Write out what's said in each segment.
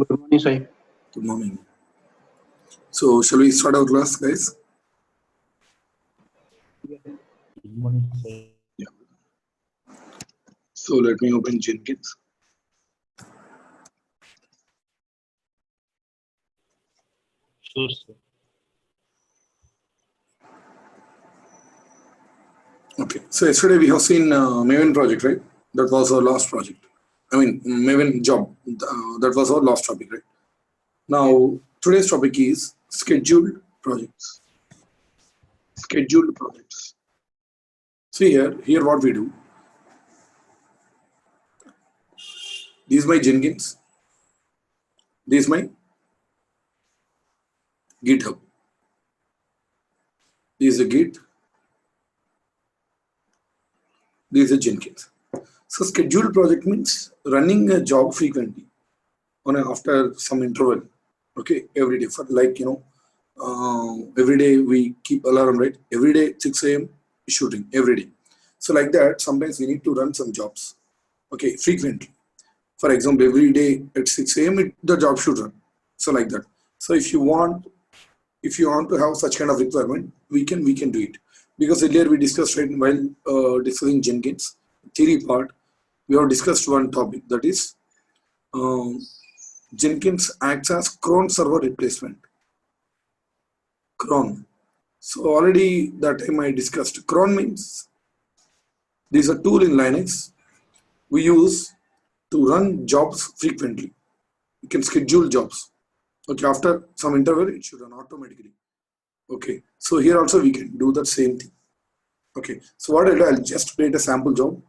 Good morning, Sai. Good morning. So, shall we start our class, guys? Good morning, Sai. Yeah. So, let me open Jenkins. Sure, sir. Okay. So, yesterday we have seen Maven project, right? That was our last project. I mean, Maven job. That was our last topic, right? Now, today's topic is scheduled projects. Scheduled projects. See here what we do. This is my Jenkins. This is my GitHub. This is a Git. This is a Jenkins. So scheduled project means running a job frequently after some interval. Okay, every day for like every day we keep alarm, right? Every day 6 a.m. shooting every day. So like that, sometimes we need to run some jobs. Okay, frequently. For example, every day at 6 a.m. the job should run. So like that. So if you want to have such kind of requirement, we can do it. Because earlier we discussed, right, while discussing Jenkins theory part, we have discussed one topic, that is Jenkins acts as cron server replacement. Cron. So already that time I discussed. Cron means this is a tool in Linux we use to run jobs frequently. You can schedule jobs. Okay, after some interval it should run automatically. Okay, so here also we can do the same thing. Okay, so what I'll do, I'll just create a sample job.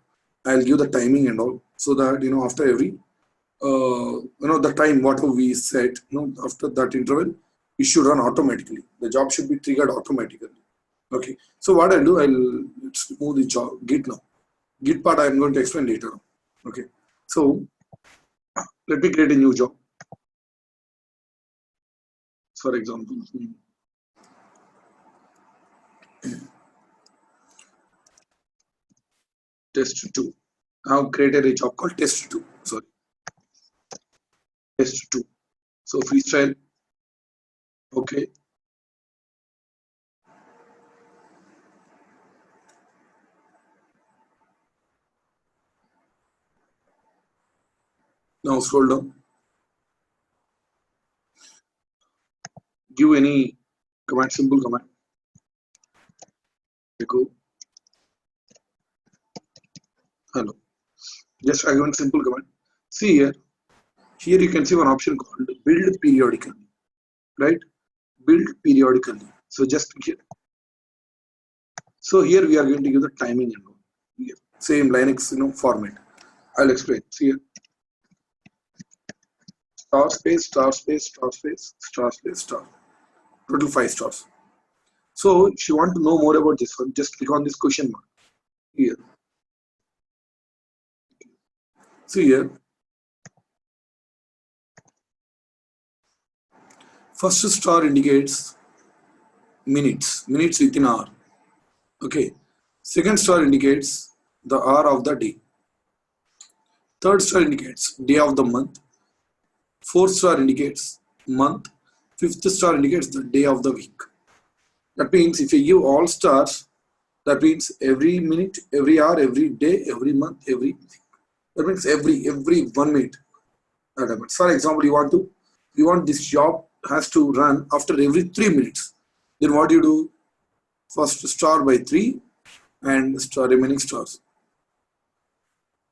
I'll give the timing and all, so that after every the time whatever we set, after that interval, it should run automatically. The job should be triggered automatically. Okay, so what I'll do, let's move the job Git now. Git part I'm going to explain later on. Okay, so let me create a new job. For example, test2. I've created a job called test2. Sorry, test2. So freestyle. Okay. Now scroll down. Give any command, simple command. Echo hello. Just I want simple command. See here you can see one option called build periodically, right? Build periodically. So just here. So here we are going to give the timing and all. Here. Same Linux format. I'll explain. See here. Star space, star space, star space, star space, star. Total 5 stars. So if you want to know more about this one, just click on this question mark here. So here, first star indicates minutes within hour. Okay. Second star indicates the hour of the day. Third star indicates day of the month. Fourth star indicates month. Fifth star indicates the day of the week. That means if you give all stars, that means every minute, every hour, every day, every month, every week. That means every 1 minute. That happens. For example, you want this job has to run after every 3 minutes. Then what do you do? First star by 3 and star remaining stars.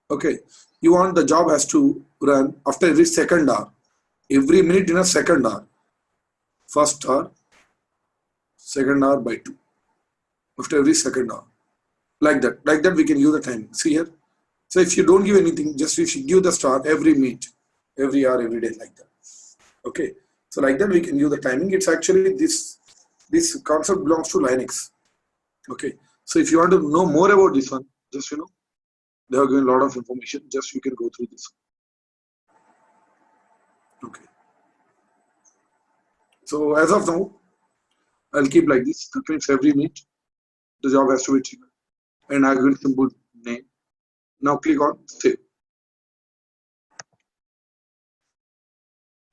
Okay. You want the job has to run after every second hour. Every minute in a second hour. First star, second hour by 2. After every second hour. Like that we can use the time. See here. So if you don't give anything, just if you give the star every minute, every hour, every day, like that. Okay. So like that we can use the timing. It's actually this concept belongs to Linux. Okay. So if you want to know more about this one, just they have given a lot of information. Just you can go through this. Okay. So as of now, I'll keep like this. That means every minute the job has to be triggered. And I'll give simple name. Now click on save.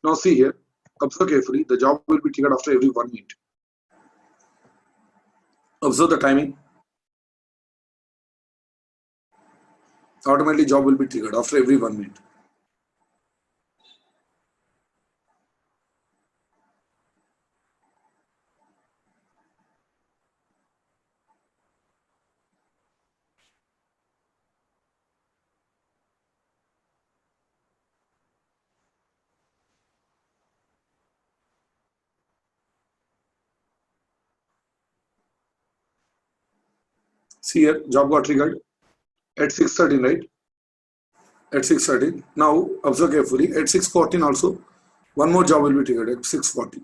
Now see here, observe carefully, the job will be triggered after every 1 minute. Observe the timing. Automatically job will be triggered after every 1 minute. See here, job got triggered at 6:13, right? At 6:13. Now observe carefully. At 6:14 also, one more job will be triggered at 6:40.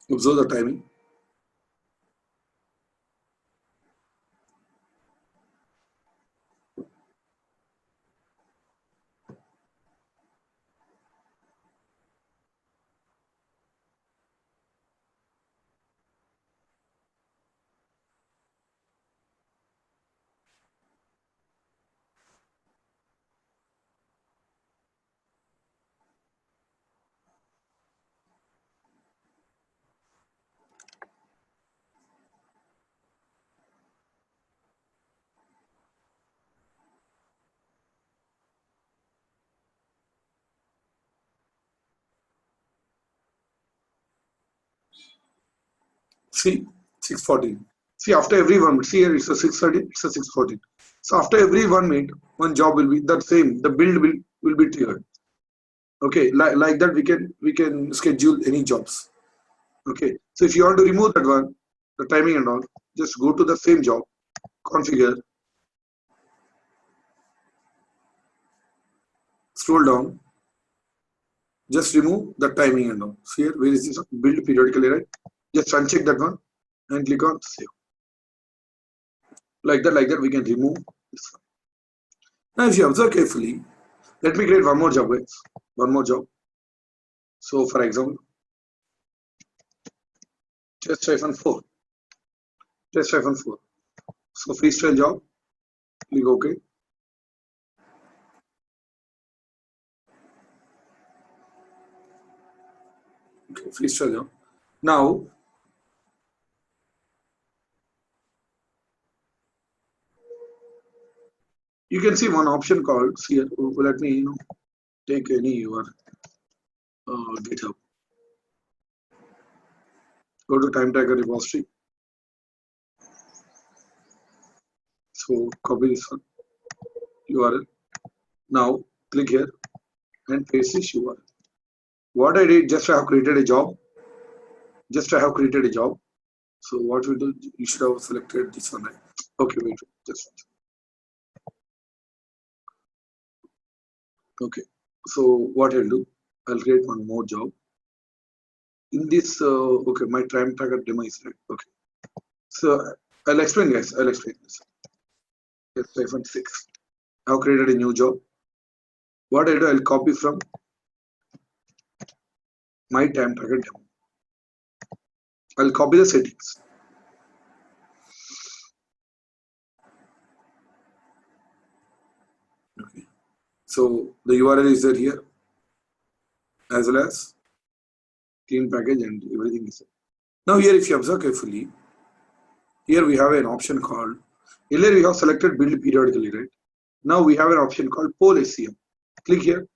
Observe the timing. See, 6:14. See, after every 1 minute, see here it's a 6:13, it's a 6:14. So after every 1 minute, one job will be that same. The build will be triggered. Okay, like that we can schedule any jobs. Okay, so if you want to remove that one, the timing and all, just go to the same job, configure, scroll down, just remove the timing and all. See here, where is this build periodically, right? Just uncheck that one and click on save. Like that we can remove this one. Now if you observe carefully, let me create one more job, guys. One more job. So for example, test-4. Test-4. So freestyle job, click OK. Okay, freestyle job. Now you can see one option called here. Let me take any your GitHub. Go to time tracker repository. So copy this one URL. Now click here and paste this URL. What I did, just I have created a job. So what we do, you should have selected this one, right? Okay, wait, just okay. So what I'll do, I'll create one more job. In this, okay, my time tracker demo is right. Okay, so I'll explain, guys. I'll explain this. Test-6. I've created a new job. What I do, I'll copy from my time tracker demo. I'll copy the settings. Okay. So the URL is there here, as well as clean package and everything is there. Now here, if you observe carefully, here we have an option called, earlier we have selected build periodically, right? Now we have an option called poll SCM. Click here.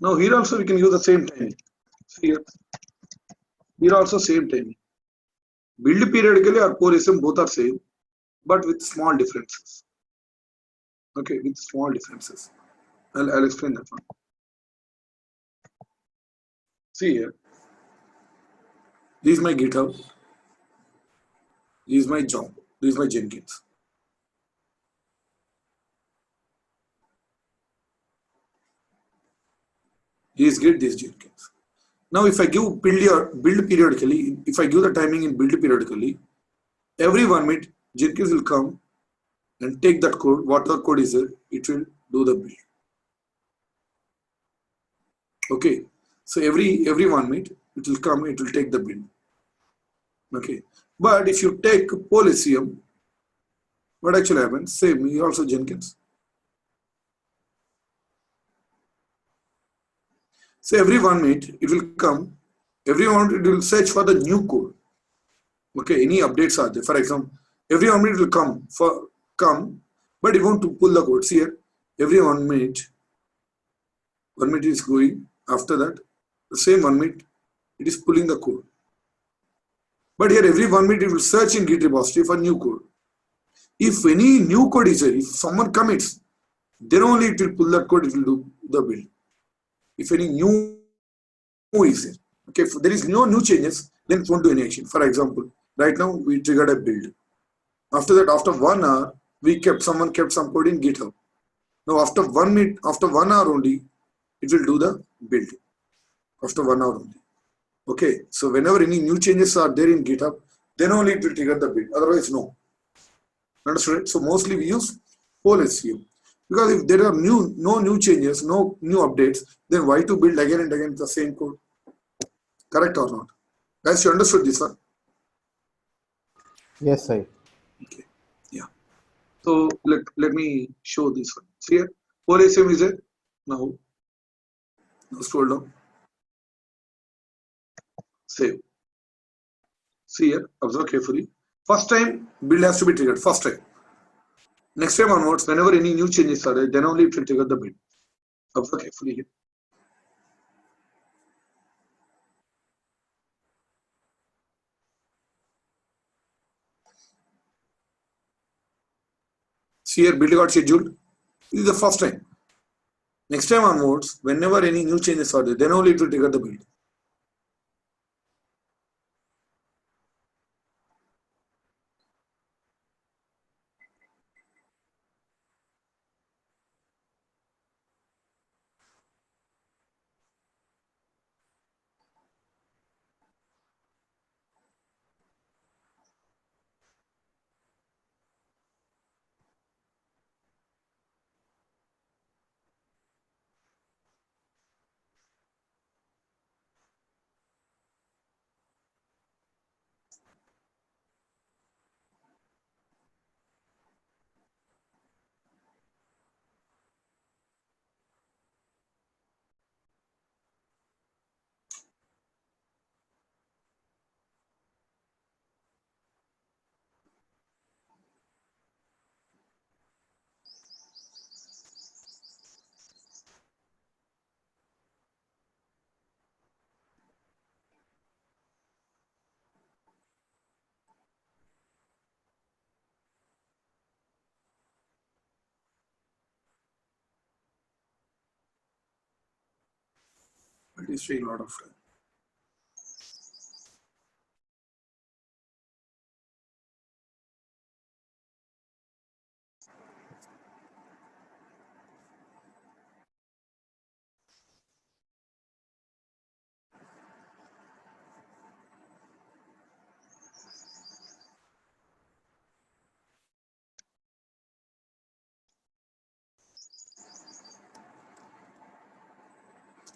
Now here also we can use the same timing. See here also same timing. Build periodically or poll SCM both are same, but with small differences. Okay, with small differences. I'll explain that one. See here. This is my GitHub. This is my job. This is my Jenkins. This is Git, this is Jenkins. Now if I give build periodically, if I give the timing in build periodically, every 1 minute Jenkins will come and take that code, whatever code is there, it will do the build. Okay, so every 1 minute it will come, it will take the build. Okay, but if you take poll SCM, what actually happens? Same, you also Jenkins. So every 1 minute it will come, every 1 minute it will search for the new code. Okay, any updates are there. For example, every 1 minute will come, but you want to pull the code. See here, every 1 minute, 1 minute is going. After that, the same 1 minute, it is pulling the code. But here, every 1 minute it will search in Git repository for new code. If any new code is there, if someone commits, then only it will pull that code. It will do the build. If any new is there, okay, if there is no new changes, then it won't do any action. For example, right now we triggered a build. After that, after 1 hour, someone kept some code in GitHub. Now after 1 minute, after 1 hour only, it will do the build. After 1 hour only. Okay, so whenever any new changes are there in GitHub, then only it will trigger the build. Otherwise, no. Understood? So mostly we use PolSCM. Because if there are no new changes, no new updates, then why to build again and again the same code? Correct or not? Guys, you understood this one? Yes, sir. Okay. Yeah. So let me show this one. See here, PolSCM is there. Now scroll down. Save. See here, observe carefully. First time build has to be triggered. First time. Next time onwards, whenever any new changes are there, then only it will trigger the build. Observe carefully here. See here, build got scheduled. This is the first time. Next time onwards, whenever any new changes are there, then only it will trigger the build. It is taking a lot of time.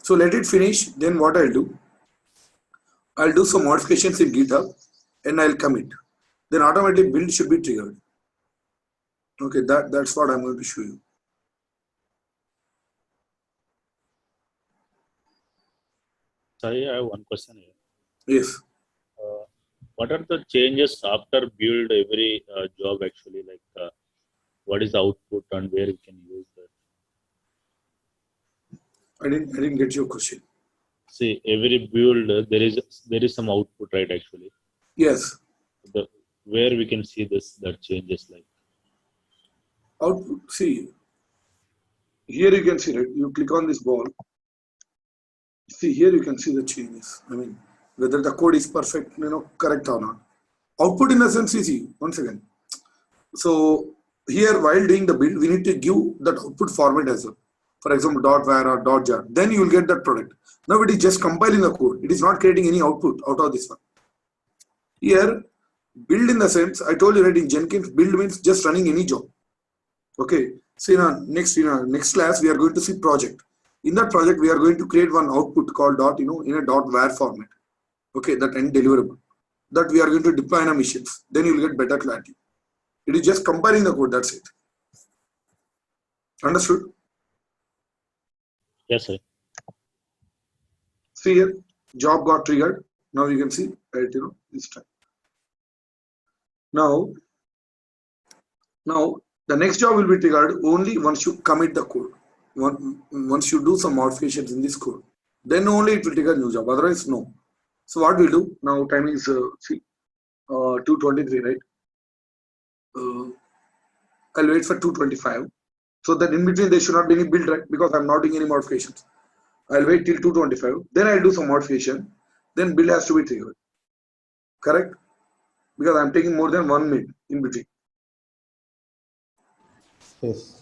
So let it finish. Then what I'll do? I'll do some modifications in GitHub and I'll commit. Then automatically build should be triggered. Okay, that's what I'm going to show you. Sorry, I have one question here. Yes. What are the changes after build every job actually? Like, what is the output and where we can use that? I didn't get your question. See, every build there is some output, right? Actually, Yes. Where we can see that changes like. Output. See, here you can see it. You click on this ball. See here you can see the changes. I mean, whether the code is perfect, correct or not. Output in the sense is easy. Once again. So here while doing the build, we need to give that output format as well. For example, .var or .jar. Then you will get that product. Now it is just compiling the code. It is not creating any output out of this one. Here, build in the sense, I told you right in Jenkins, build means just running any job. Okay. So in our next class, we are going to see project. In that project, we are going to create one output called in a .var format. Okay, that end deliverable. That we are going to deploy in our missions. Then you will get better clarity. It is just compiling the code, that's it. Understood? Yes, sir. See here, job got triggered. Now you can see at this time. Now the next job will be triggered only once you commit the code. Once you do some modifications in this code, then only it will trigger new job. Otherwise, no. So what we'll do now? Time is 2:23, right? I'll wait for 2:25. So that in between there should not be any build, right? Because I'm not doing any modifications. I'll wait till 2:25. Then I'll do some modification. Then build has to be triggered. Correct? Because I'm taking more than 1 minute in between. Yes.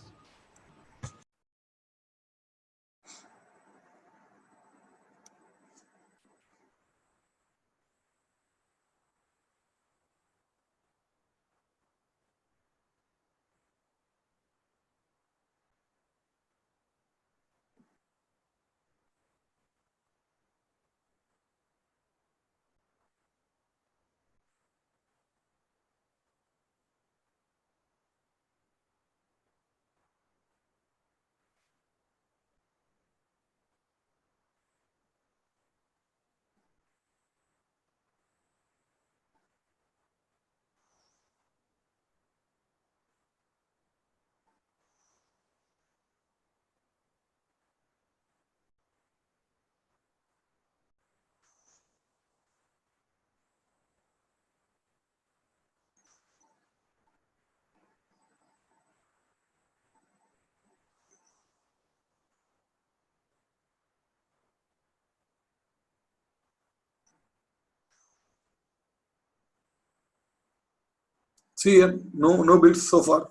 See here, no builds so far.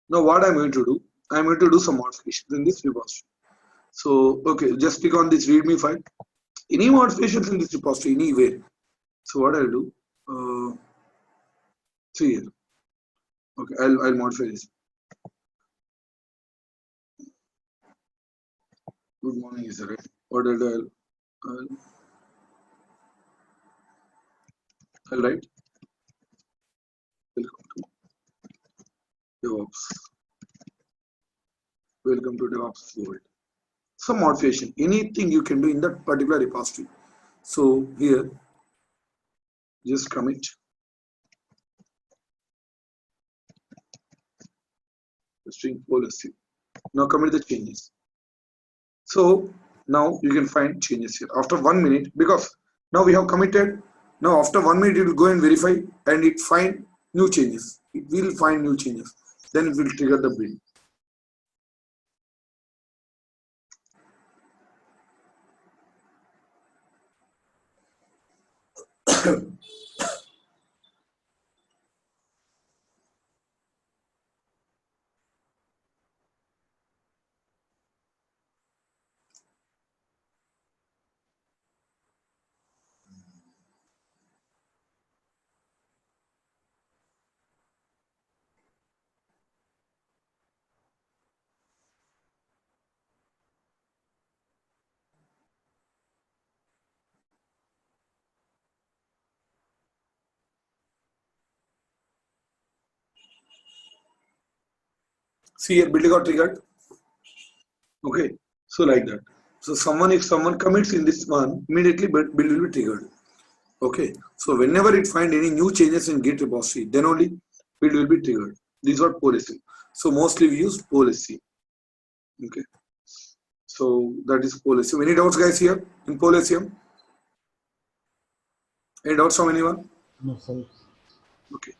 Now what I'm going to do, I'm going to do some modifications in this repository. So okay, just click on this README file. Any modifications in this repository, anywhere. So what I'll do, see here. Okay, I'll modify this. Good morning, is that right? What I'll do, I'll write. Welcome to DevOps. Welcome to DevOps world. Some modification, anything you can do in that particular repository. So here, just commit. String policy. Now commit the changes. So now you can find changes here after 1 minute, because now we have committed. Now after 1 minute it will go and verify and it find new changes. It will find new changes. Then it will trigger the build. See here, build got triggered. Okay, so like that. So if someone commits in this one, immediately build will be triggered. Okay, so whenever it find any new changes in Git repository, then only build will be triggered. These are policy. So mostly we use policy. Okay, so that is policy. Any doubts, guys, here in Policium? Any doubts from anyone? No, sir. Okay.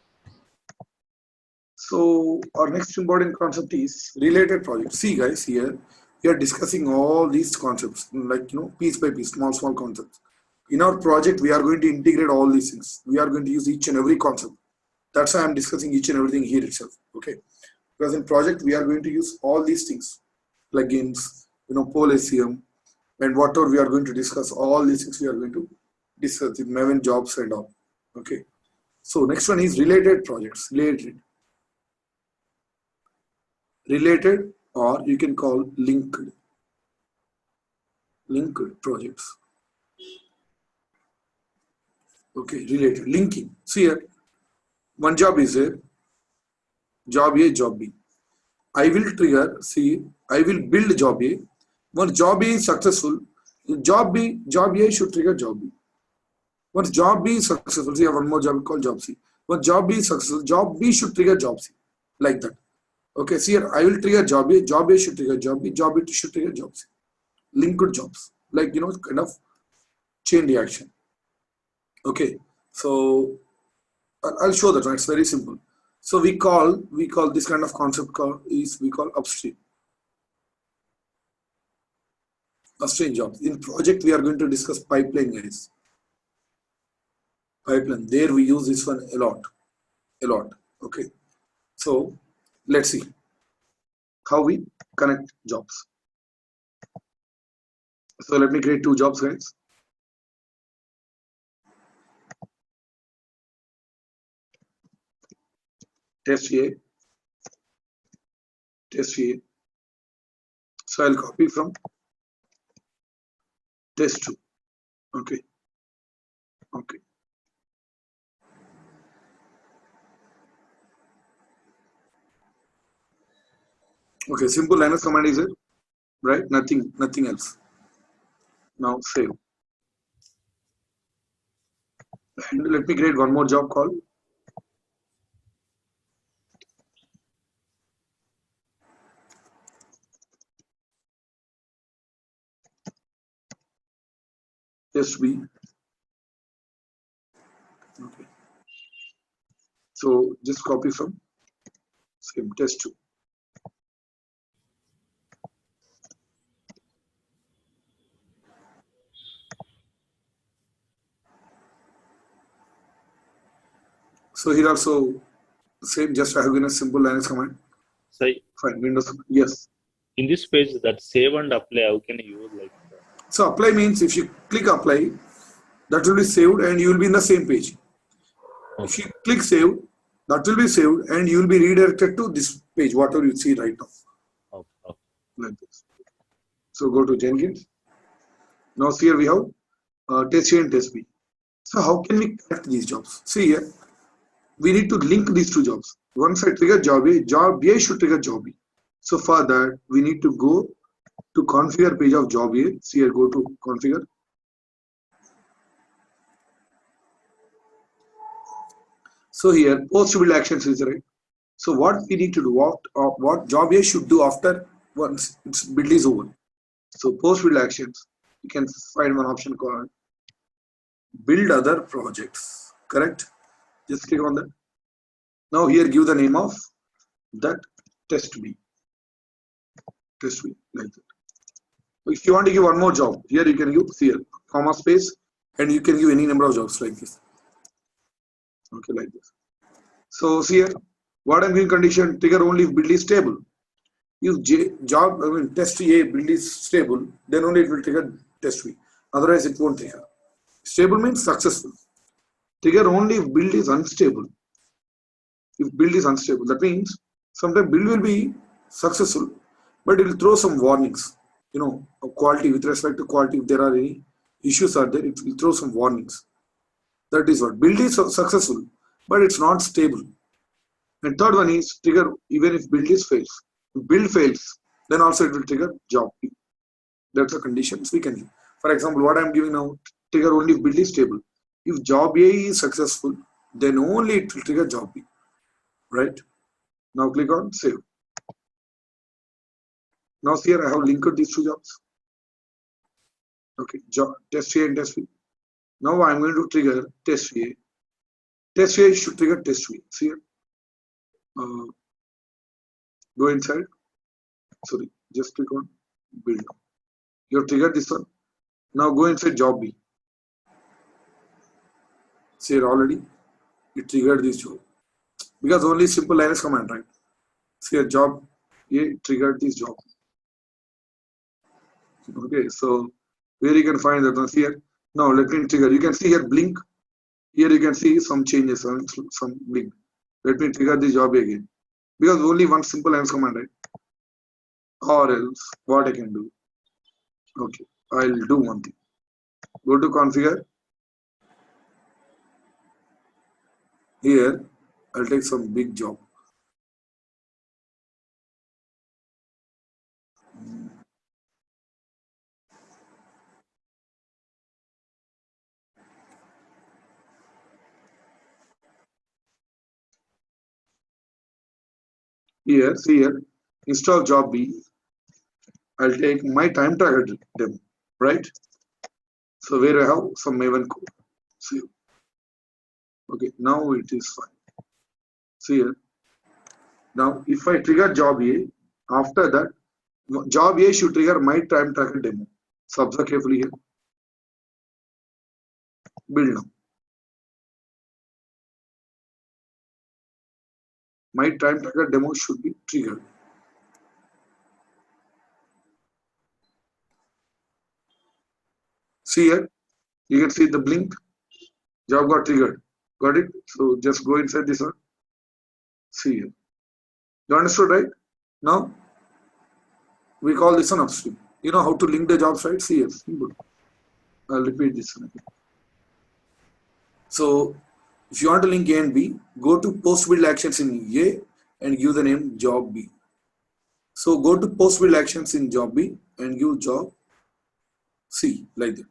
So our next important concept is related projects. See, guys, here we are discussing all these concepts, like piece by piece, small concepts. In our project, we are going to integrate all these things. We are going to use each and every concept. That's why I'm discussing each and everything here itself. Okay, because in project we are going to use all these things, plugins, Policium, and whatever we are going to discuss. All these things we are going to discuss in Maven jobs and all. Okay. So next one is related projects. Related, or you can call linked projects. Okay, related, linking. See here, one job is here, job A, job B. I will trigger, see, I will build job A. Once job A is successful, Job A should trigger job B. Once job B is successful, see, I have one more job called job C. Once job B is successful, job B should trigger job C, like that. Okay, see here, I will trigger job A, job A should trigger job B, job B should trigger job C. Linked jobs, like, kind of chain reaction. Okay, so I'll show that. Right? It's very simple. So we call this kind of concept we call upstream jobs. In project, we are going to discuss pipeline, guys. Pipeline. There we use this one a lot. Okay. So let's see how we connect jobs. So let me create two jobs, guys. Test A. So I'll copy from test 2. Okay. Okay, simple Linux command is it, right? Nothing else. Now save. And let me create one more job called test B. Okay. So just copy from same test 2. So here also same, just I have given a simple Linux command. So fine, Windows. Yes. In this page, that save and apply, how can you use like that? So apply means if you click apply, that will be saved and you will be in the same page. Okay. If you click save, that will be saved and you will be redirected to this page, whatever you see right now. Okay. Like this. So go to Jenkins. Now here we have test A and test B. So how can we connect these jobs? See here, we need to link these two jobs. Once I trigger job A should trigger job B. So for that, we need to go to configure page of job A. See here, go to configure. So here, post build actions is right. So what we need to do, what job A should do after once its build is over. So post build actions, you can find one option called build other projects. Correct? Just click on that. Now here, give the name of that test B. Test B, like that. If you want to give one more job, here you can give here, comma space, and you can give any number of jobs like this. Okay, like this. So see here, what I'm giving condition, trigger only if build is stable. If test A build is stable, then only it will trigger test B. Otherwise, it won't trigger. Stable means successful. Trigger only if build is unstable. If build is unstable, that means sometimes build will be successful, but it will throw some warnings. Of quality, with respect to quality, if there are any issues are there, it will throw some warnings. That is what build is successful, but it's not stable. And third one is trigger even if build is fails. If build fails, then also it will trigger job B. That's the conditions we can give. For example, what I'm giving now, trigger only if build is stable. If job A is successful, then only it will trigger job B. Right? Now click on save. Now here I have linked these two jobs. Okay, test A and test B. Now I'm going to trigger test A. Test A should trigger test B. See here. Go inside. Sorry, just click on build. You have triggered this one. Now go inside job B. See here already. It triggered this job. Because only simple Linux command, right? See here job A triggered this job. Okay, so where you can find that one here. Now let me trigger. You can see here blink. Here you can see some changes, some blink. Let me trigger this job again. Because only one simple Linux command, right? Or else what I can do. Okay, I'll do one thing. Go to configure. Here I'll take some big job. Here, see here, install job B. I'll take my time tracker demo, right? So where I have some Maven code. See, okay, now it is fine. See here. Now, if I trigger job A, after that, job A should trigger my time tracker demo. So observe carefully here. Build now. My time tracker demo should be triggered. See here, you can see the blink. Job got triggered. Got it? So just go inside this one. See here. You understood, right? Now we call this one upstream. You know how to link the jobs, right? See here. Simple. I'll repeat this one again. So if you want to link A and B, go to post build actions in A and give the name job B. So go to post build actions in job B and give job C like that.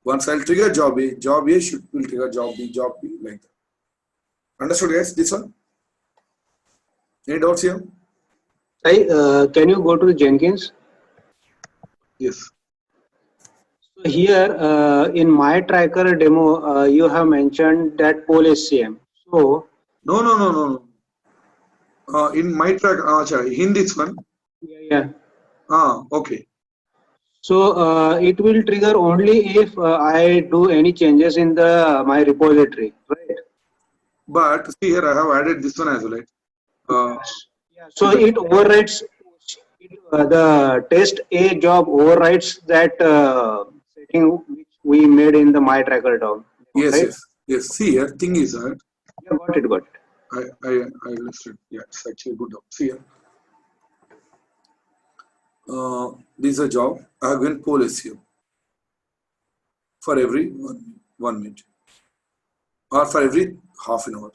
Once I'll trigger job A will trigger job B like that. Understood, guys? This one? Any doubts here? Can you go to the Jenkins? Yes. So here in my tracker demo, you have mentioned that poll SCM. So No. In my track, in this one. yeah. Okay. So it will trigger only if I do any changes in my repository, right? But see here, I have added this one as well, right? Yeah. So it overrides the test A job overrides that setting which we made in the my tracker down. Yes, right? yes. See here, thing is that Yeah, got it. I understood. Yeah, it's actually good job. See here. This is a job. I have given poll SEO for every 1 minute or for every half an hour,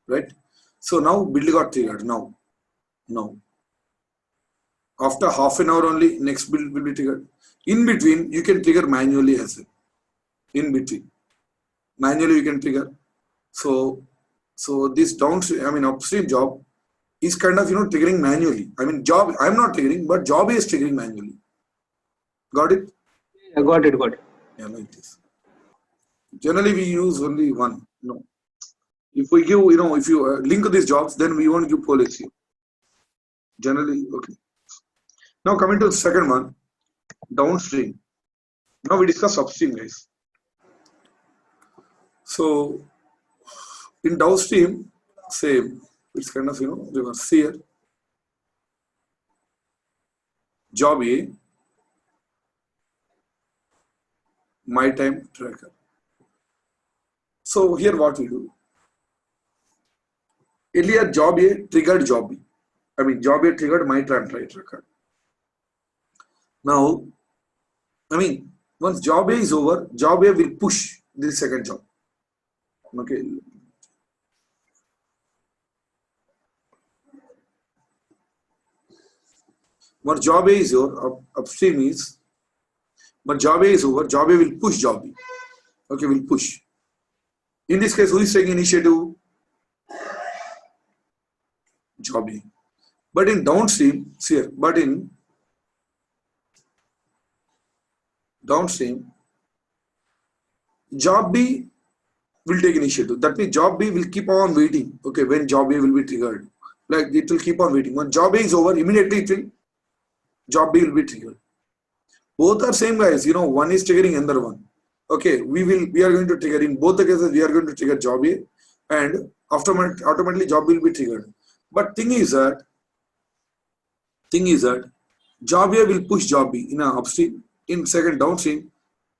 right? So now build got triggered. Now, after half an hour only, next build will be triggered. In between, you can trigger manually as well. In between, manually you can trigger. So this downstream, upstream job is kind of triggering manually. Job I'm not triggering, but job is triggering manually. Got it? Yeah, got it. Yeah, like this. Generally, we use only one. No, if we give, if you link these jobs, then we won't give policy. Generally, okay. Now coming to the second one, downstream. Now we discuss upstream, guys. So in downstream, same. It's kind of reverse here. Job A, my time tracker. So here what we do. Earlier job A triggered job B. Job A triggered my time tracker. Now, once job A is over, job A will push this second job. Okay. Once job A is over, upstream is, but job A is over, job A will push job B. Okay, will push. In this case, who is taking initiative? Job A. But in downstream, see here, but in downstream, job B will take initiative. That means job B will keep on waiting. Okay, when job A will be triggered, like it will keep on waiting. When job A is over, immediately job B will be triggered. Both are same, guys. One is triggering another one. Okay, we are going to trigger in both the cases. We are going to trigger job A, and automatically job B will be triggered. But thing is that job A will push job B in a upstream. In second downstream,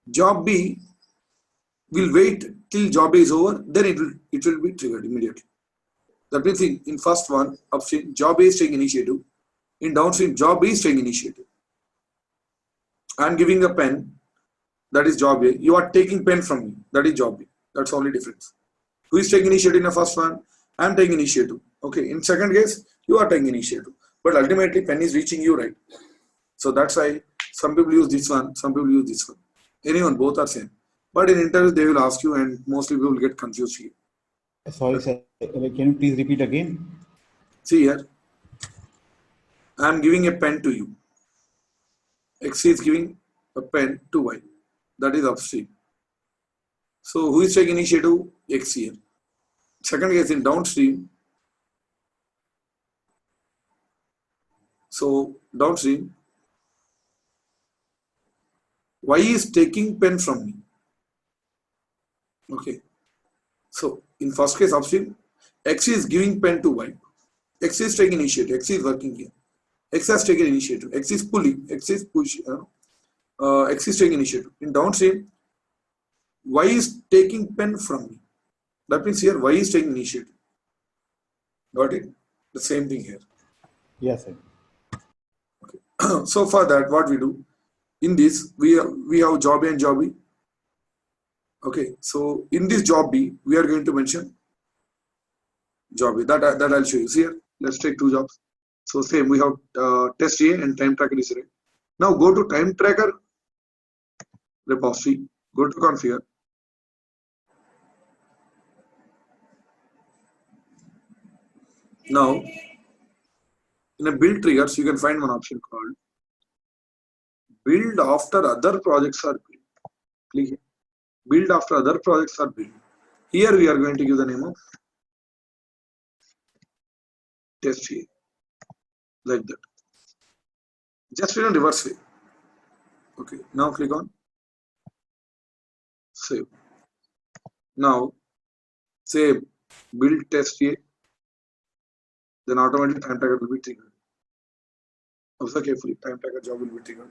job B will wait till job A is over, then it will be triggered immediately. That means in first one, upstream, job A is taking initiative. In downstream, job B is taking initiative. I am giving a pen, that is job A. You are taking pen from me, that is job B. That's only difference. Who is taking initiative in the first one? I am taking initiative. Okay, in second case, you are taking initiative. But ultimately, pen is reaching you, right? So that's why some people use this one, some people use this one. Anyone, both are same. But in interview, they will ask you, and mostly people will get confused here. Sorry, sir. Can you please repeat again? See here. I am giving a pen to you. X is giving a pen to Y. That is upstream. So who is taking initiative? X here. Second case in downstream. So downstream, Y is taking pen from me. Okay. So in first case upstream, X is giving pen to Y. X is taking initiative. X is working here. X has taken initiative. X is pulling. X is pushing. X is taking initiative. In downstream, Y is taking pen from me. That means here Y is taking initiative. Got it? The same thing here. Yes, sir. Okay. So for that, what we do in this, we have job A and job B. Okay. So in this job B, we are going to mention job A. That I'll show you. See here. Let's take two jobs. So same, we have test A and time tracker is right. Now go to time tracker repository. Go to configure. Now, in a build triggers, you can find one option called build after other projects are built. Click here. Build after other projects are built. Here we are going to give the name of test A. Like that. Just in a reverse way. Okay. Now click on save. Now save build test A. Then automatically time tracker will be triggered. Observe carefully, time tracker job will be triggered.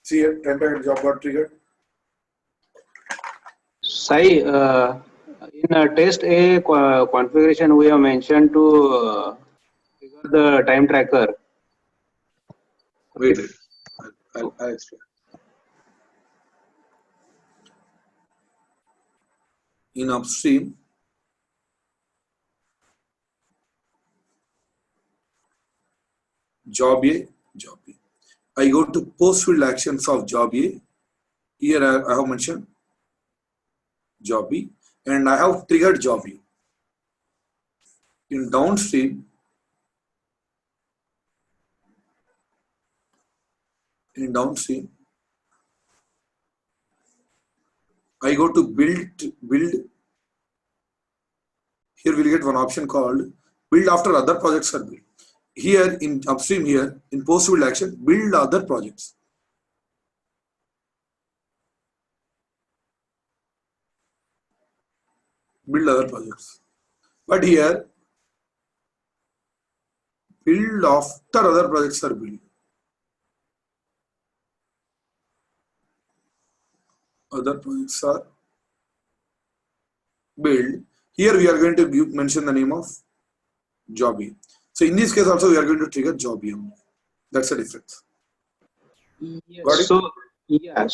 See here, time tracker job got triggered. Sai, in test A configuration, we have mentioned to trigger the time tracker. Wait, I'll explain. In upstream, job A, job B. I go to post field actions of job A. Here I have mentioned job B and I have triggered job A. In downstream, I go to build. Here we'll get one option called build after other projects are built. Here in upstream, here in post build action, build other projects. Build other projects. But here, build after other projects are built. Other projects are built. Here we are going to mention the name of job A. So in this case also we are going to trigger job A only. That's the difference. Yes.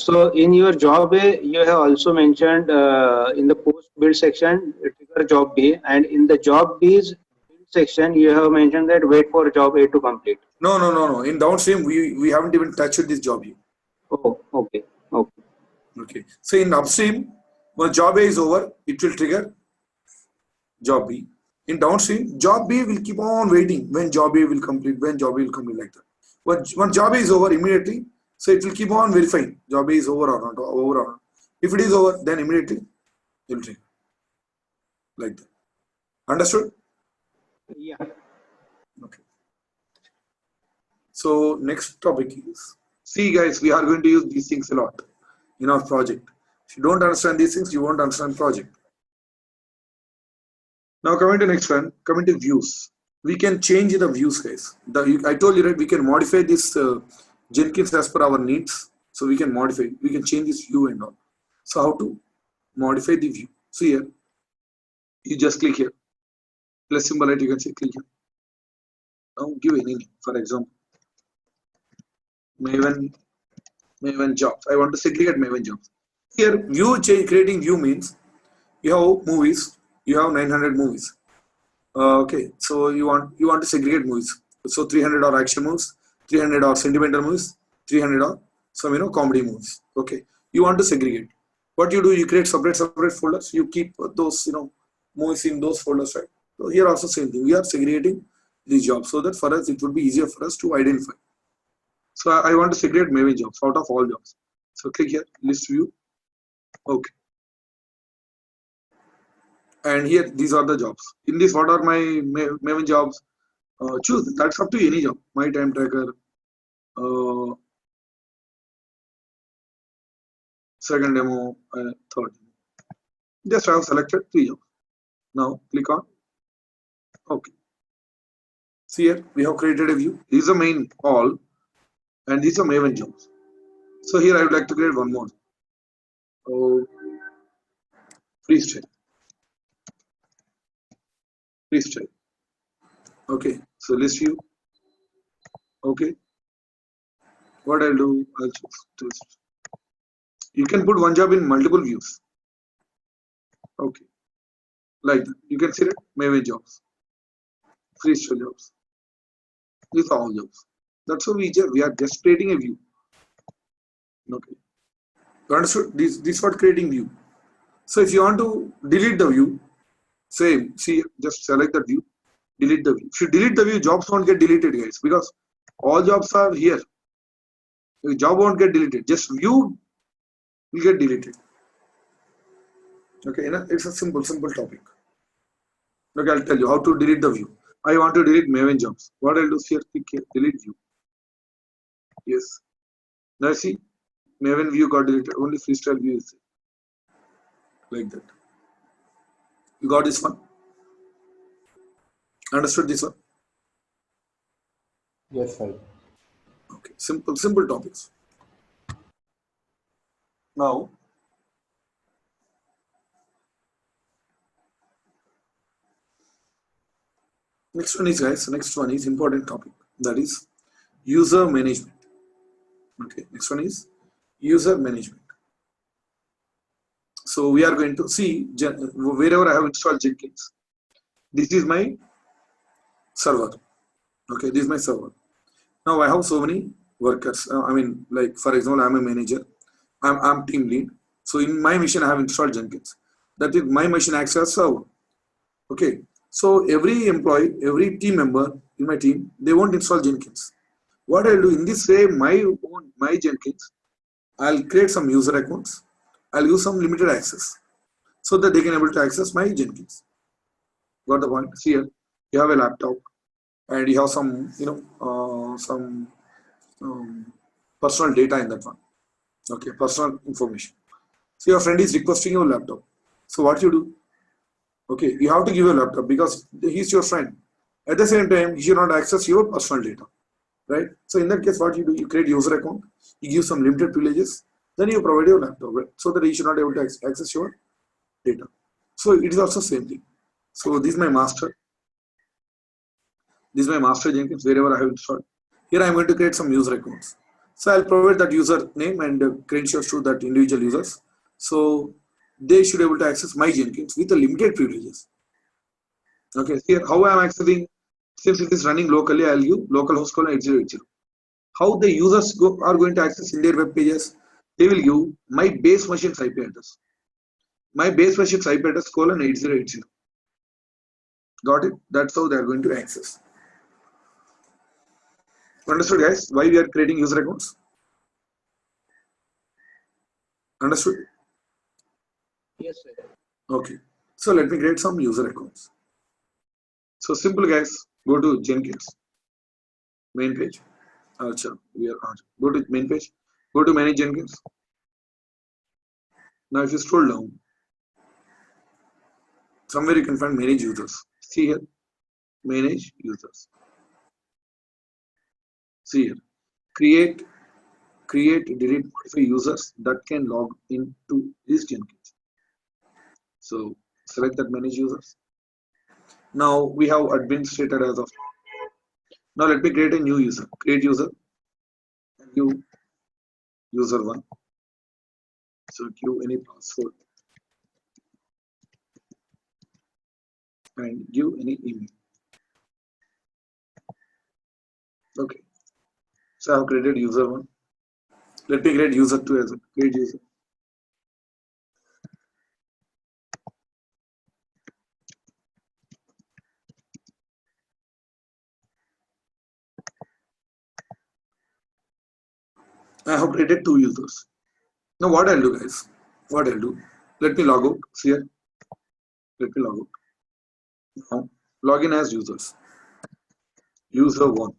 So in your job A, you have also mentioned in the post build section trigger job B, and in the job B's build section you have mentioned that wait for job A to complete. No. In downstream we haven't even touched this job A. Oh, okay. Okay. So in upstream, when job A is over, it will trigger job B. In downstream, job B will keep on waiting when job A will complete, like that. When job A is over, immediately, so it will keep on verifying job A is over or not. If it is over, then immediately it will trigger. Like that. Understood? Yeah. Okay. So next topic is, see guys, we are going to use these things a lot in our project. If you don't understand these things, you won't understand project. Now coming to next one, coming to views. We can change the views, guys. I told you, right, we can modify this Jenkins as per our needs. So we can modify, we can change this view and all. So how to modify the view? So here, you just click here. Plus symbol, right, you can say click here. Now give any name, for example, Maven jobs. I want to segregate Maven jobs. Here, creating view means you have movies. You have 900 movies. Okay, so you want to segregate movies. So 300 are action movies, 300 are sentimental movies, 300 are some comedy movies. Okay, you want to segregate. What you do? You create separate folders. You keep those Mo is in those folders, right? So here also same thing. We are segregating these jobs so that for us it would be easier for us to identify. So I want to segregate Maven jobs out of all jobs. So click here, list view. Okay. And here these are the jobs. In this, what are my Maven jobs? Choose. That's up to any job. My time tracker. Second demo, third. Just I have selected 3 jobs. Now click on OK. See here, we have created a view. This is the main all, and these are Maven jobs. So here I would like to create one more. Freestyle. Freestyle. Okay. So list view. Okay. What I'll do, I'll choose test. You can put one job in multiple views. Okay. Like that. You can see that Maven jobs. Freestyle jobs. These are all jobs. That's how we are just creating a view. Okay. You understood? This what creating view. So if you want to delete the view, same. See, just select the view, delete the view. If you delete the view, jobs won't get deleted, guys, because all jobs are here. The job won't get deleted. Just view will get deleted. Okay, it's a simple topic. Okay, I'll tell you how to delete the view. I want to delete Maven jobs. What I'll do here, click here, delete view. Yes. Now see, Maven view got deleted. Only freestyle view is there. Like that. You got this one? Understood this one? Yes, sir. Okay, simple topics. Now, next one is important topic. That is user management. Okay, next one is user management. So we are going to see wherever I have installed Jenkins. This is my server. Okay, this is my server. Now I have so many workers. I mean, like for example, I'm a manager. I'm team lead. So in my machine, I have installed Jenkins. That is my machine acts as server. Okay. So every employee, every team member in my team, they won't install Jenkins. What I'll do in this way, my Jenkins, I'll create some user accounts. I'll use some limited access so that they can able to access my Jenkins. Got the point? See here, you have a laptop and you have some, personal data in that one. Okay, personal information. So your friend is requesting your laptop. So what you do? Okay, you have to give a laptop because he's your friend. At the same time, he should not access your personal data, right? So in that case, what you do? You create user account. You give some limited privileges. Then you provide your laptop, right? So that he should not be able to access your data. So it is also same thing. So this is my master. This is my master Jenkins, wherever I have installed. Here I am going to create some user accounts. So I'll provide that user name and credentials to that individual users. So they should be able to access my Jenkins with the limited privileges. Okay, here how I am accessing, since it is running locally, I'll use localhost 8080. How the users are going to access in their web pages? They will give my base machine's IP address. My base machine's IP address :8080. Got it? That's how they are going to access. Understood, guys? Why we are creating user accounts? Understood? Yes, sir. Okay. So let me create some user accounts. So simple, guys. Go to Jenkins main page. Go to main page. Go to manage Jenkins. Now if you scroll down, somewhere you can find manage users. See here, manage users. See here, create, delete, modify users that can log into this Jenkins. So select that manage users. Now we have administrator as of. Now let me create a new user. Create user. New user 1. So give any password and give any email. Okay. So I have created user 1. Let me create user 2 as well. Create user. I have created 2 users. Now what I'll do, guys? What I'll do? Let me log out here. Let me log out. Now login as users. User 1.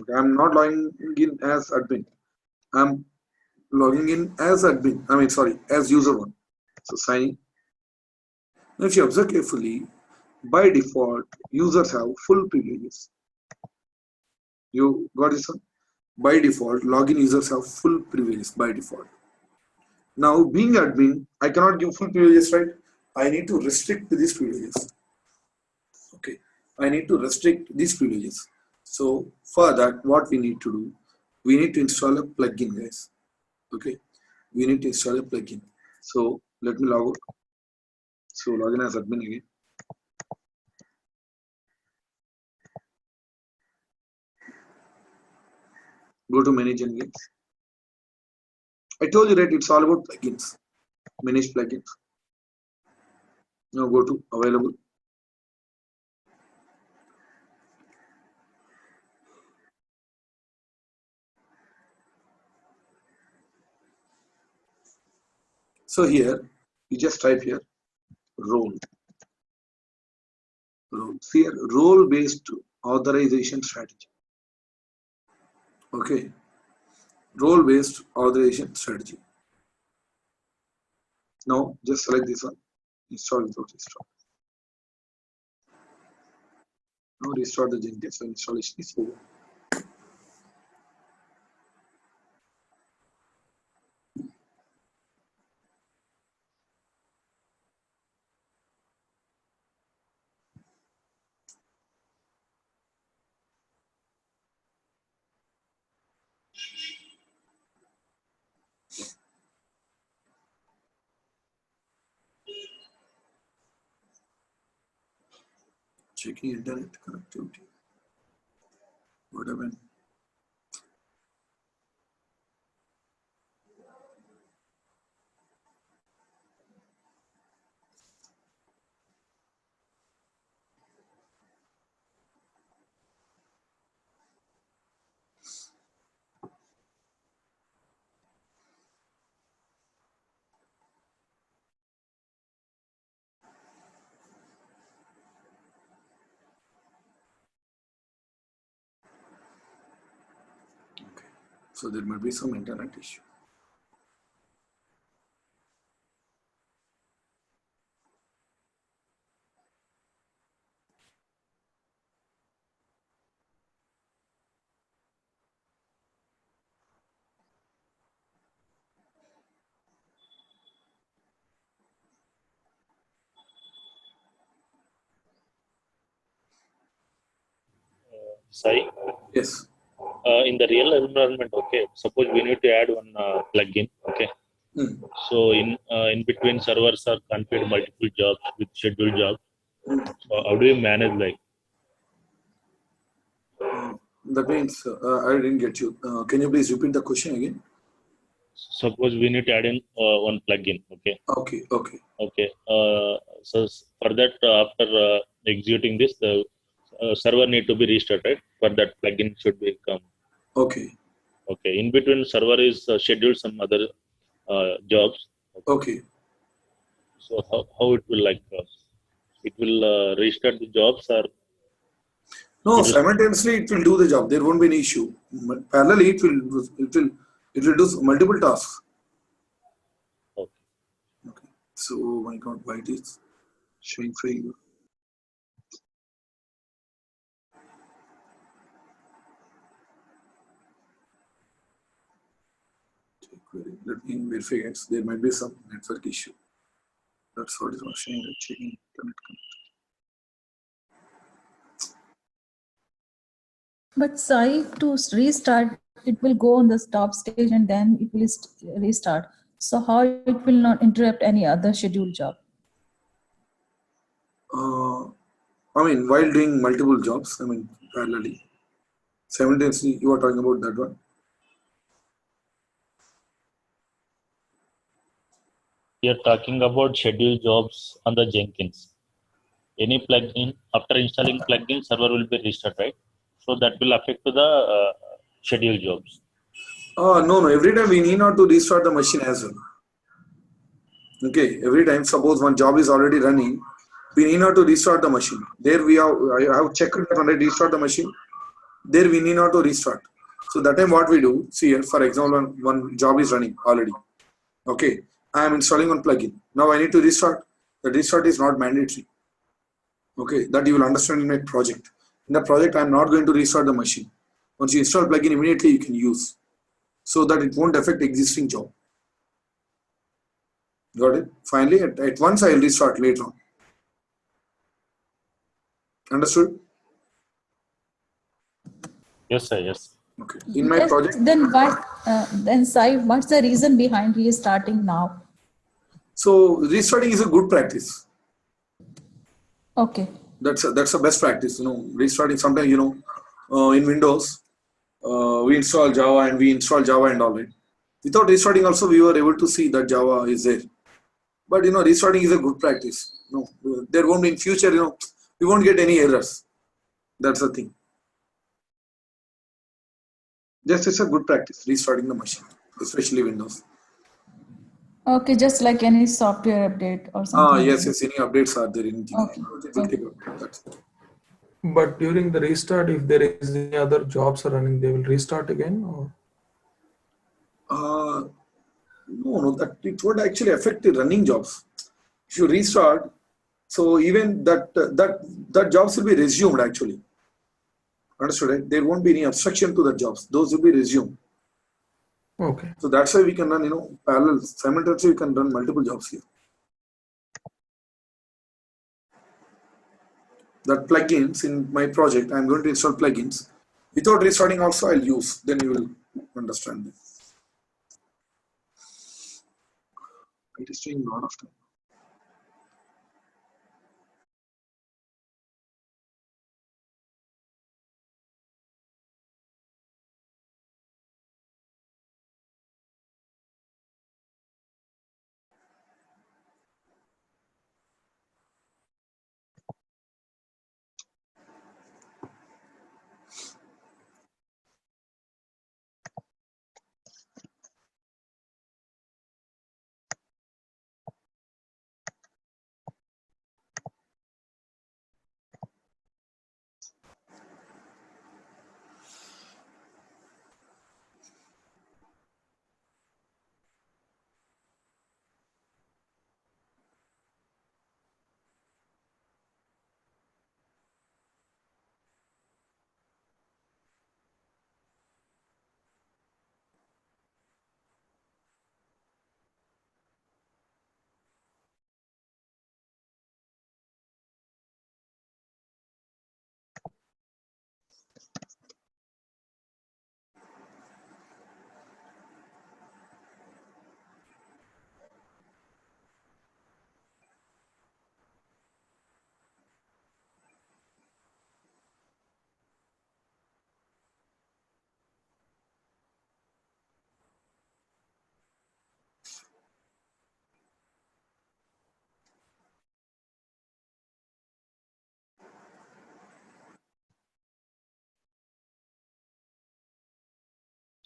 Okay, I'm not logging in as admin. I'm logging in as admin. As user 1. So sign in. Now if you observe carefully, by default, users have full privileges. You got this one? By default, login users have full privileges by default. Now, being admin, I cannot give full privileges, right? I need to restrict these privileges. Okay, I need to restrict these privileges. So for that, what we need to do, we need to install a plugin, guys. Okay, we need to install a plugin. So let me log out. So login as admin again. Go to manage engines. I told you that it's all about plugins. Manage plugins. Now go to available. So here, you just type here role. Here, role-based authorization strategy. Okay, role-based authorization strategy. Now just select this one. Install without install. Now restart the Jenkins. So installation is over. Checking internet connectivity. What happened? Okay, so there might be some internet issue. Sai, Yes. in the real environment, okay, suppose we need to add one plugin, okay. So in between servers are configured multiple jobs with scheduled jobs. So how do you manage like? That means I didn't get you. Can you please repeat the question again? Suppose we need to add in one plugin, okay. Okay. Okay. Okay. So for that, after executing this, the server need to be restarted. For that, plugin should become. Okay. Okay. In between, server is scheduled some other jobs. Okay. So how it will like? It will restart the jobs or? No, simultaneously it will do the job. There won't be any issue. Parallelly, it will do multiple tasks. Okay. Okay. So, oh my God, why it is showing failure? Let me verify, guys. There might be some network issue. That's what is showing. Checking internet connectivity. But Sai, to restart, it will go on the stop stage and then it will restart. So how it will not interrupt any other scheduled job? While doing multiple jobs, parallelly, simultaneously, you are talking about that one. We are talking about scheduled jobs on the Jenkins. Any plugin after installing plugin, server will be restarted, right? So that will affect to the scheduled jobs? No. Every time we need not to restart the machine as well. Okay. Every time, suppose one job is already running, we need not to restart the machine. There I have checked that when I restart the machine, there we need not to restart. So that time what we do, see here, for example, one job is running already. Okay. I am installing one plugin. Now I need to restart. The restart is not mandatory. Okay. That you will understand in my project. In the project, I am not going to restart the machine. Once you install plugin, immediately you can use, so that it won't affect existing job. Got it? Finally, at once I will restart later on. Understood? Yes, sir. Yes. Okay. In my Yes, project. then why? Then Sai, what's the reason behind restarting now? So restarting is a good practice. Okay. That's a best practice. Restarting sometimes in Windows we install Java and we install Java and all right. Without restarting also we were able to see that Java is there. But restarting is a good practice. There won't be in future. We won't get any errors. That's the thing. Just it's a good practice restarting the machine, especially Windows. Okay, just like any software update or something. Yes. Any updates are there? Anything? Okay. It will take update. That's it. But during the restart, if there is any other jobs are running, they will restart again, or? No, that it would actually affect the running jobs. If you restart, so even that jobs will be resumed actually. Understood? Right? There won't be any obstruction to the jobs. Those will be resumed. Okay. So that's why we can run, parallel, simultaneously we can run multiple jobs here. That plugins in my project, I'm going to install plugins. Without restarting also I'll use, then you will understand this. It is taking a lot of time.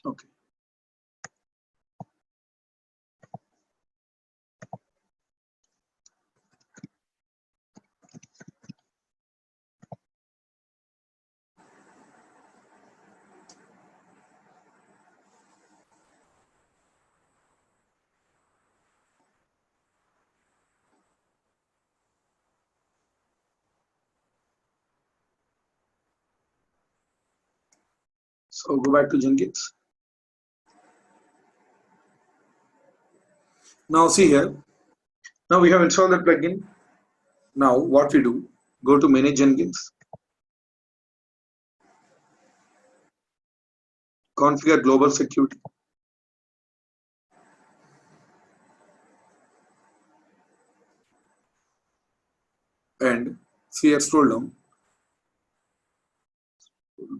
Okay. So go back to Jenkins. Now see here. Now we have installed the plugin. Now what we do, go to Manage Jenkins. Configure global security. And see here, scroll down.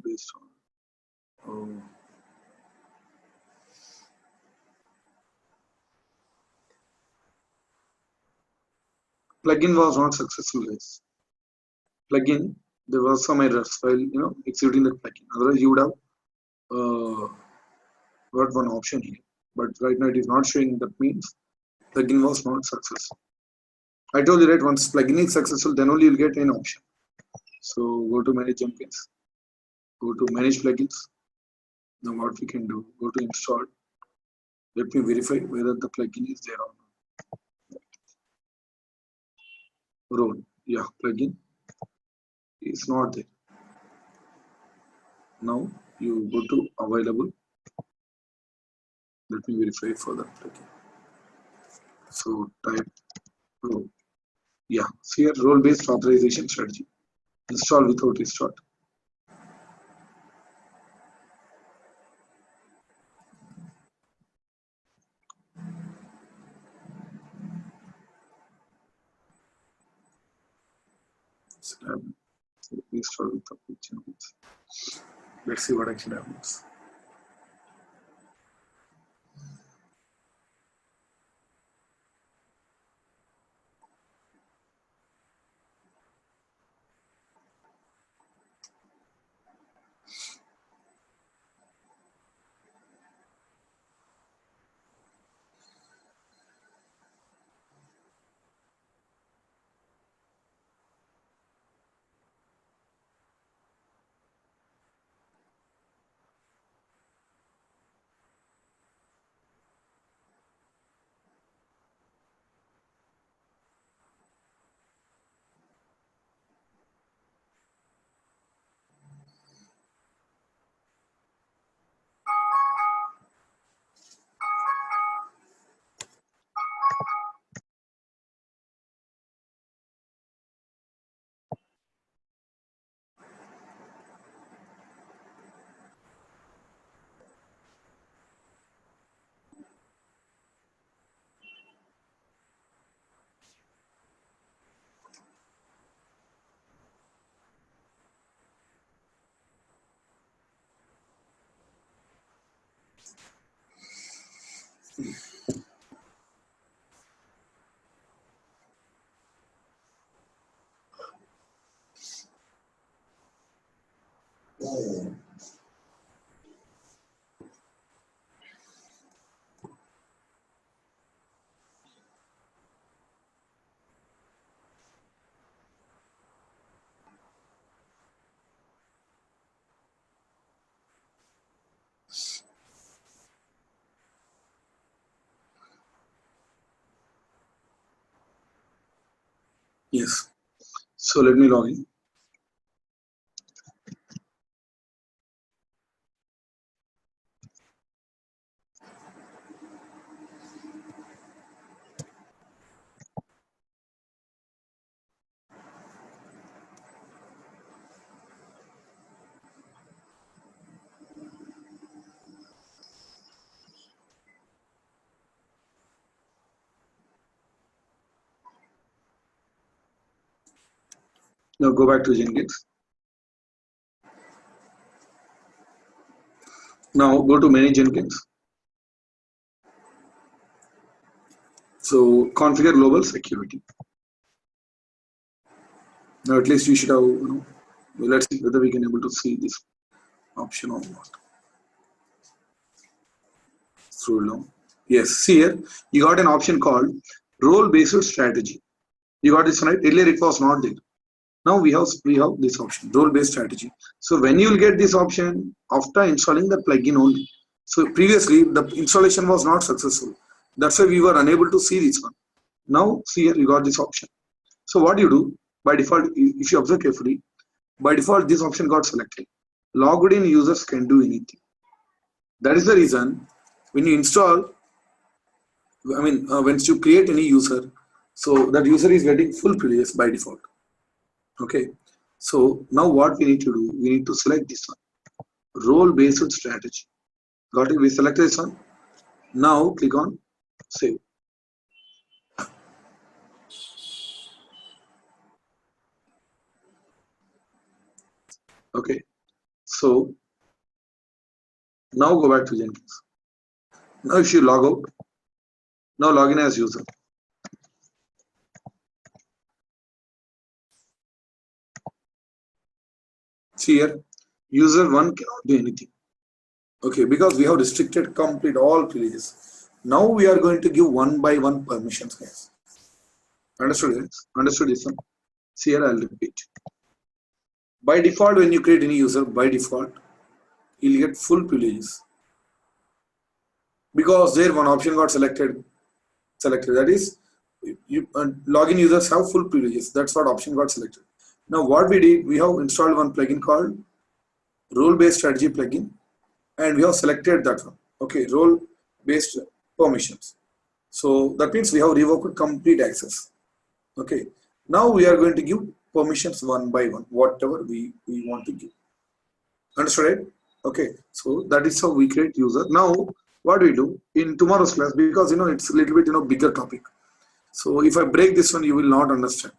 Based on plugin was not successful, guys. Plugin, there was some errors while executing the plugin. Otherwise, you would have got one option here, but right now it is not showing. That means plugin was not successful. I told you, right, once plugin is successful, then only you'll get an option. So go to manage Jenkins, go to manage plugins. Now what we can do, go to install. Let me verify whether the plugin is there or not. Role, yeah, plugin is not there. Now you go to available. Let me verify for the plugin. So type role. Yeah, see here, role-based authorization strategy. Install without restart. Install without changes. Let's see what actually happens. Yes. So let me log in. Now go back to Jenkins. Now go to manage Jenkins. So configure global security. Now at least we should have, let's see whether we can able to see this option or not. Scroll down. Yes, see here, you got an option called role-based strategy. You got this right? Earlier it was not there. Now we have this option, role-based strategy. So when you will get this option after installing the plugin only. So previously the installation was not successful. That's why we were unable to see this one. Now see here, you got this option. So what you do by default, if you observe carefully, by default this option got selected. Logged in users can do anything. That is the reason when you install, when you create any user, so that user is getting full privileges by default. Okay, so now what we need to do, we need to select this one, role-based strategy. Got it? We select this one. Now click on save. Okay, so now go back to Jenkins. Now if you log out, now log in as user. See here, user 1 cannot do anything. Okay, because we have restricted complete all privileges. Now we are going to give one by one permissions, guys. Understood, guys? Understood this one? See here, I'll repeat. By default, when you create any user, by default, you'll get full privileges. Because there one option got selected. That is, login users have full privileges. That's what option got selected. Now what we did, we have installed one plugin called role-based strategy plugin, and we have selected that one. Okay, role-based permissions. So that means we have revoked complete access. Okay, now we are going to give permissions one by one, whatever we want to give. Understood, right? Okay, so that is how we create user. Now what we do in tomorrow's class, because it's a little bit bigger topic. So if I break this one, you will not understand.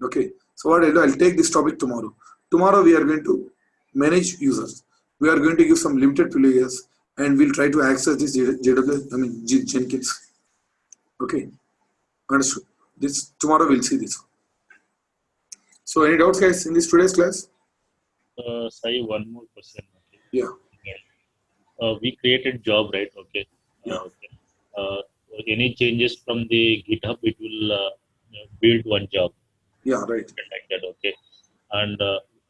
Okay, so what I'll do, I'll take this topic tomorrow. Tomorrow we are going to manage users. We are going to give some limited privileges, and we'll try to access this Jenkins. Okay, understood. This tomorrow we'll see this. So any doubts, guys, in this today's class? Sai, one more question. Okay. Yeah. We created job, right? Okay. Yeah. Okay. Any changes from the GitHub, it will build one job. Yeah, right. Like that, okay.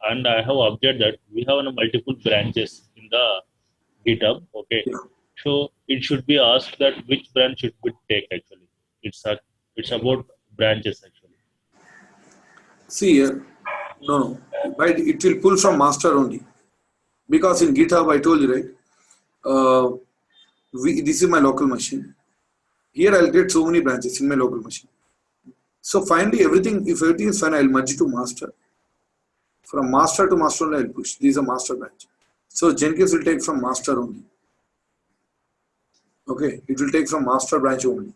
And I have observed that we have multiple branches in the GitHub, okay. Yeah. So it should be asked that which branch should we take actually. It's about branches actually. See here, no, but it will pull from master only, because in GitHub I told you, right? This is my local machine. Here I'll get so many branches in my local machine. So finally, if everything is fine, I'll merge it to master. From master to master only I'll push. These are master branch. So Jenkins will take from master only. Okay, it will take from master branch only.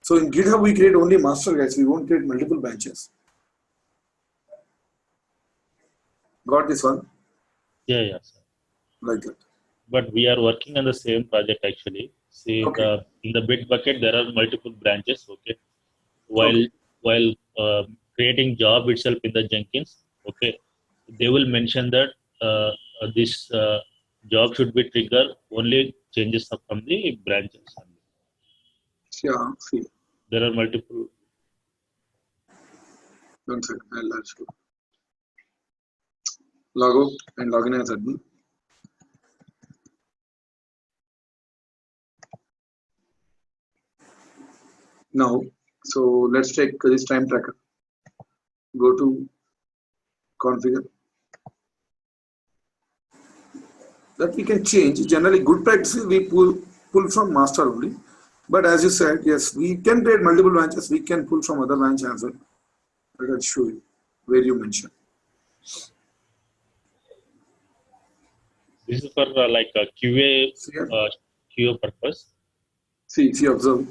So in GitHub we create only master, guys. We won't create multiple branches. Got this one? Yeah, sir. Like that. But we are working on the same project actually. See, Okay. in the Bitbucket there are multiple branches. Okay, while creating job itself in the Jenkins, okay, they will mention that this job should be trigger only changes from the branches. Yeah, see. There are multiple. One second, I'll ask you. Log out and log in as admin. Now, so let's take this time tracker. Go to configure. That we can change. Generally, good practices we pull from master only. But as you said, yes, we can create multiple branches. We can pull from other branch as well. I'll show you where you mentioned. This is for like a QA purpose. See, if you observe,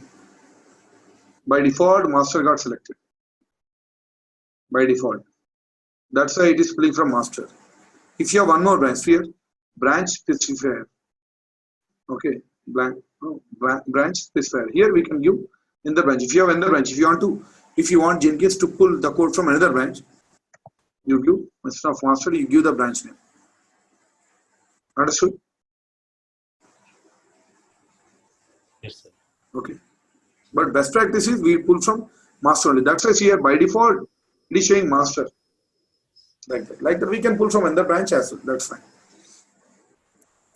by default, master got selected. By default. That's why it is pulling from master. If you have one more branch here, branch specifier. Okay, branch specifier. Here we can give in the branch. If you have another branch, if you want Jenkins to pull the code from another branch, you give instead of master, you give the branch name. Understood? Yes, sir. Okay. But best practice is we pull from master only. That's why here by default it is showing master. Like that. Like that we can pull from another branch as well. That's fine.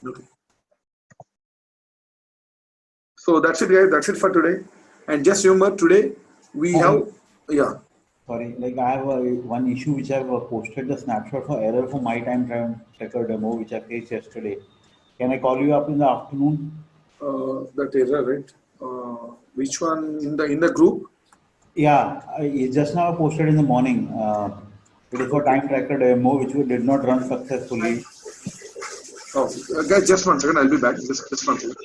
Okay. So that's it, guys. That's it for today. And just remember, today we have, yeah. Sorry, like I have one issue which I've posted the snapshot for error for my time tracker demo which I faced yesterday. Can I call you up in the afternoon? That error, right? Which one in the group? Yeah, just now I posted in the morning. It is for time tracker demo which we did not run successfully. Oh, guys, just 1 second. I'll be back. Just 1 second.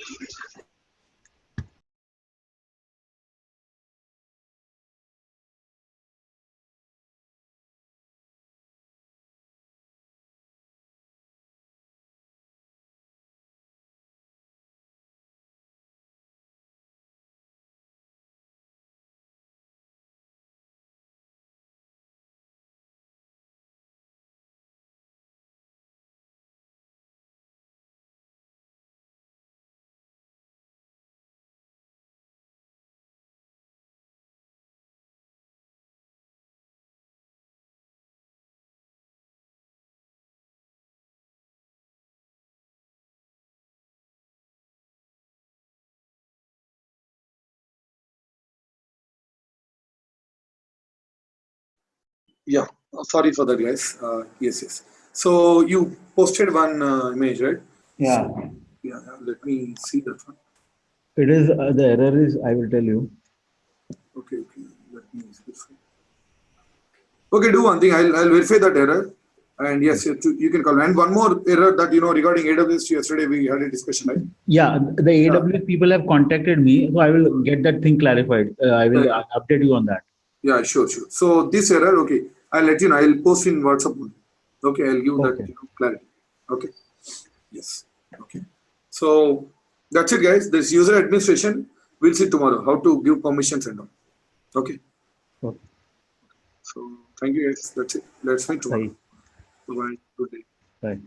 Yeah, sorry for that, guys. Yes. So you posted one image, right? Yeah. So, yeah, let me see that one. It is, the error is, I will tell you. Okay. Let me verify. Okay, do one thing. I'll verify that error. And yes, you can call. And one more error that, regarding AWS, yesterday we had a discussion, right? Yeah, the AWS people have contacted me, so I will get that thing clarified. I will update you on that. Yeah, sure. So this error, okay, I'll let you know. I'll post in WhatsApp. Okay, I'll give that clarity. Okay. Yes. Okay. So that's it, guys. This user administration, we'll see tomorrow how to give permissions and all. Okay. So thank you, guys. That's it. Let's meet tomorrow. Bye. Bye. Good day. Bye.